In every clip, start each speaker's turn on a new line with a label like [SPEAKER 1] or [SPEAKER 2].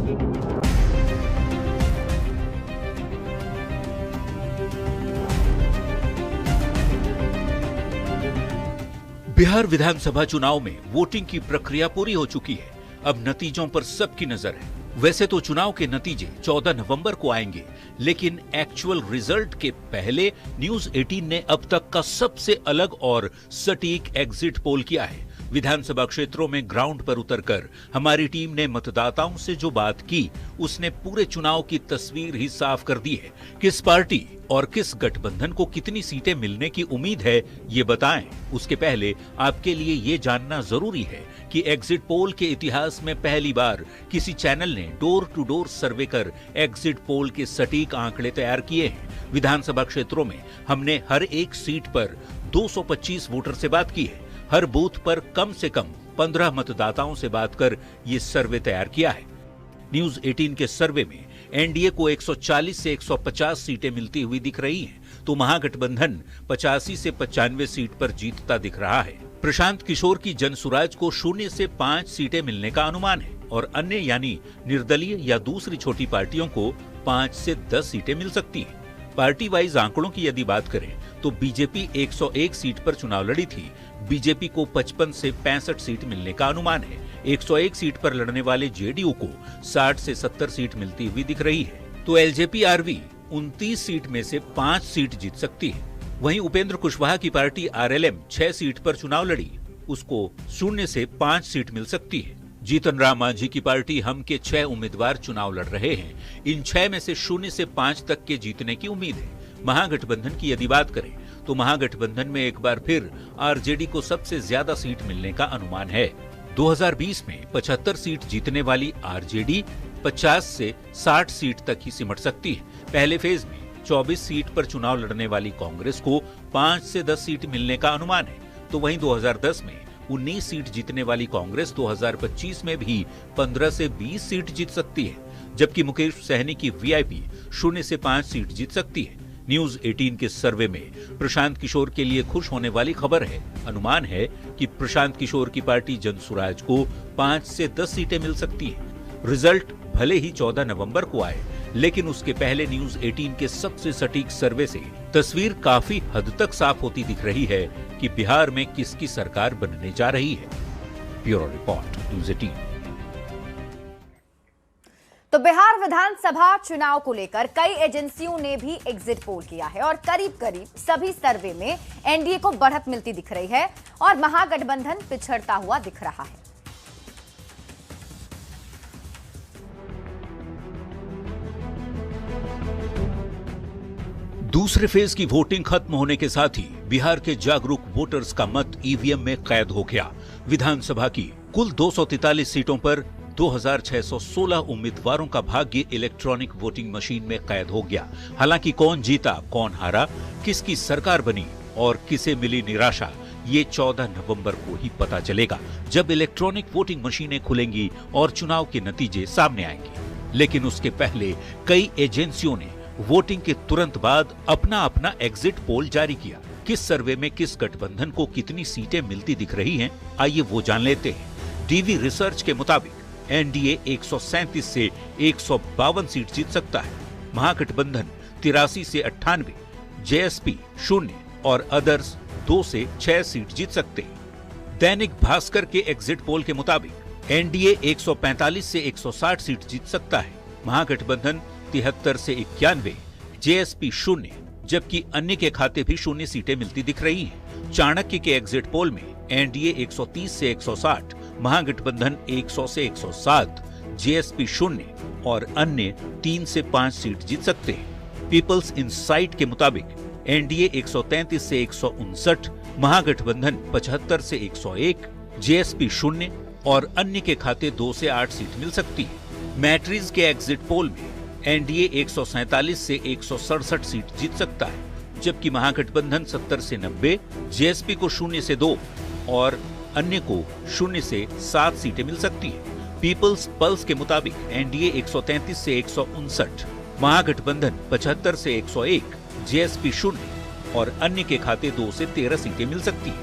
[SPEAKER 1] बिहार विधानसभा चुनाव में वोटिंग की प्रक्रिया पूरी हो चुकी है। अब नतीजों पर सबकी नजर है। वैसे तो चुनाव के नतीजे 14 नवंबर को आएंगे, लेकिन एक्चुअल रिजल्ट के पहले न्यूज 18 ने अब तक का सबसे अलग और सटीक एग्जिट पोल किया है। विधानसभा क्षेत्रों में ग्राउंड पर उतरकर हमारी टीम ने मतदाताओं से जो बात की, उसने पूरे चुनाव की तस्वीर ही साफ कर दी है। किस पार्टी और किस गठबंधन को कितनी सीटें मिलने की उम्मीद है, ये बताएं। उसके पहले आपके लिए ये जानना जरूरी है कि एग्जिट पोल के इतिहास में पहली बार किसी चैनल ने डोर टू डोर सर्वे कर एग्जिट पोल के सटीक आंकड़े तैयार किए हैं। विधानसभा क्षेत्रों में हमने हर एक सीट पर 225 वोटर से बात की है। हर बूथ पर कम से कम 15 मतदाताओं से बात कर ये सर्वे तैयार किया है। न्यूज 18 के सर्वे में एनडीए को 140 से 150 सीटें मिलती हुई दिख रही हैं, तो महागठबंधन 85 से 95 सीट पर जीतता दिख रहा है। प्रशांत किशोर की जनसुराज को 0 से 5 सीटें मिलने का अनुमान है और अन्य यानी निर्दलीय या दूसरी छोटी पार्टियों को 5 से 10 सीटें मिल सकती हैं। पार्टी वाइज आंकड़ों की यदि बात करें तो बीजेपी 101 सीट पर चुनाव लड़ी थी। बीजेपी को 55 से 65 सीट मिलने का अनुमान है। 101 सीट पर लड़ने वाले जेडीयू को 60 से 70 सीट मिलती हुई दिख रही है। तो एलजेपी-आरवी 29 सीट में से 5 सीट जीत सकती है। वहीं उपेंद्र कुशवाहा की पार्टी आरएलएम 6 सीट पर चुनाव लड़ी, उसको 0 से 5 सीट मिल सकती है। जीतन राम मांझी की पार्टी हम के 6 उम्मीदवार चुनाव लड़ रहे हैं। इन 6 में से 0 से 5 तक के जीतने की उम्मीद है। महागठबंधन की यदि बात करें तो महागठबंधन में एक बार फिर आरजेडी को सबसे ज्यादा सीट मिलने का अनुमान है। 2020 में 75 सीट जीतने वाली आरजेडी 50 से 60 सीट तक ही सिमट सकती है। पहले फेज में 24 सीट पर चुनाव लड़ने वाली कांग्रेस को 5 से 10 सीट मिलने का अनुमान है। तो वहीं 2010 में 19 सीट जीतने वाली कांग्रेस 2025 में भी 15 से 20 सीट जीत सकती है, जबकि मुकेश सहनी की वीआईपी 0 से 5 सीट जीत सकती है। न्यूज 18 के सर्वे में प्रशांत किशोर के लिए खुश होने वाली खबर है। अनुमान है कि प्रशांत किशोर की पार्टी जनसुराज को 5 से 10 सीटें मिल सकती हैं। रिजल्ट भले ही 14 नवंबर को आए, लेकिन उसके पहले न्यूज 18 के सबसे सटीक सर्वे से तस्वीर काफी हद तक साफ होती दिख रही है कि बिहार में किसकी सरकार बनने जा रही है। Bureau report, news 18।
[SPEAKER 2] तो बिहार विधानसभा चुनाव को लेकर कई एजेंसियों ने भी एग्जिट पोल किया है और करीब करीब सभी सर्वे में एनडीए को बढ़त मिलती दिख रही है और महागठबंधन पिछड़ता हुआ दिख रहा है।
[SPEAKER 1] दूसरे फेज की वोटिंग खत्म होने के साथ ही बिहार के जागरूक वोटर्स का मत ईवीएम में कैद हो गया। विधानसभा की कुल 243 सीटों पर 2616 उम्मीदवारों का भाग्य इलेक्ट्रॉनिक वोटिंग मशीन में कैद हो गया। हालांकि कौन जीता, कौन हारा, किसकी सरकार बनी और किसे मिली निराशा, ये 14 नवंबर को ही पता चलेगा, जब इलेक्ट्रॉनिक वोटिंग मशीनें खुलेंगी और चुनाव के नतीजे सामने आएंगे। लेकिन उसके पहले कई एजेंसियों ने वोटिंग के तुरंत बाद अपना अपना एग्जिट पोल जारी किया। किस सर्वे में किस गठबंधन को कितनी सीटें मिलती दिख रही हैं, आइए वो जान लेते हैं। डीवी रिसर्च के मुताबिक एनडीए 137 से 152 सीट जीत सकता है। महागठबंधन 83 से 98, जेएसपी 0 और अदर्स 2 से 6 सीट जीत सकते हैं। दैनिक भास्कर के एग्जिट पोल के मुताबिक एनडीए 145 से 160 सीट जीत सकता है। महागठबंधन 73 से 91, जेएसपी 0, जबकि अन्य के खाते भी 0 सीटें मिलती दिख रही हैं। चाणक्य के एग्जिट पोल में एनडीए 130 से 160, महागठबंधन 100 से 107, जेएसपी 0 और अन्य 3 से 5 सीट जीत सकते हैं। पीपल्स इनसाइट के मुताबिक एनडीए 133 से 159, महागठबंधन 75 से 101, जेएसपी 0 और अन्य के खाते 2 से 8 सीट मिल सकती है। मैट्रिज के एग्जिट पोल में एनडीए 147 से 167 सीट जीत सकता है, जबकि महागठबंधन 70 से 90, जेएसपी को 0 से 2 और अन्य को 0 से 7 सीटें मिल सकती है। पीपल्स पल्स के मुताबिक एनडीए 133 से 159, महागठबंधन 75 से 101, जेएसपी 0 और अन्य के खाते 2 से 13 सीटें मिल सकती है।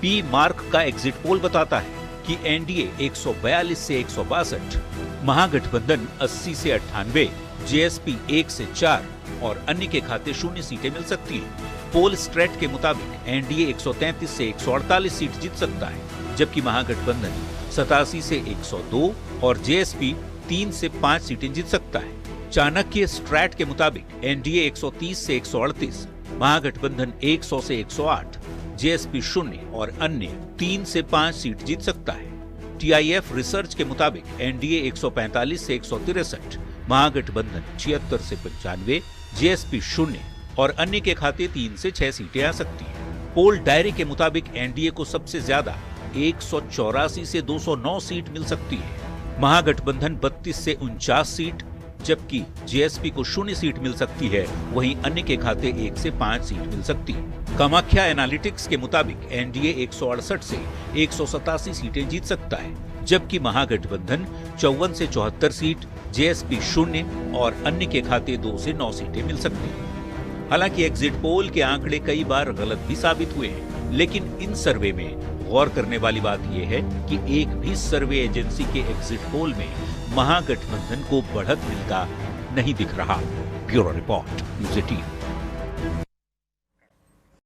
[SPEAKER 1] पी मार्क का एग्जिट पोल बताता है कि एनडीए 142 से 162, महागठबंधन 80 से 98, जेएसपी 1 से 4 और अन्य के खाते 0 सीटें मिल सकती हैं। पोल स्ट्रेट के मुताबिक एनडीए 133 से 148 सीट जीत सकता है, जबकि महागठबंधन 87 से 102 और जेएसपी 3 से 5 सीटें जीत सकता है। चाणक्य स्ट्रैट के मुताबिक एनडीए 130 से 138, महागठबंधन 100 से 108, जेएसपी 0 और अन्य 3 से 5 सीट जीत सकता है। टीआईएफ रिसर्च के मुताबिक एनडीए 145 से 163, महागठबंधन 76 से 95, जेएसपी 0 और अन्य के खाते 3 से 6 सीटें आ सकती हैं। पोल डायरी के मुताबिक एनडीए को सबसे ज्यादा 184 से 209 सीट मिल सकती है, महागठबंधन 32 से 49 सीट, जबकि जेएसपी को 0 सीट मिल सकती है। वहीं अन्य के खाते 1 से 5 सीट मिल सकती है। कामाख्या एनालिटिक्स के मुताबिक एनडीए 168 से 187 सीटें जीत सकता है, जबकि महागठबंधन 54 से 74 सीट, जेएसपी 0 और अन्य के खाते 2 से 9 सीटें मिल सकती हैं। हालांकि एग्जिट पोल के आंकड़े कई बार गलत भी साबित हुए हैं, लेकिन इन सर्वे में गौर करने वाली बात यह है कि एक भी सर्वे एजेंसी के एग्जिट पोल में महागठबंधन को बढ़त मिलता नहीं दिख रहा। Bureau report, news 18।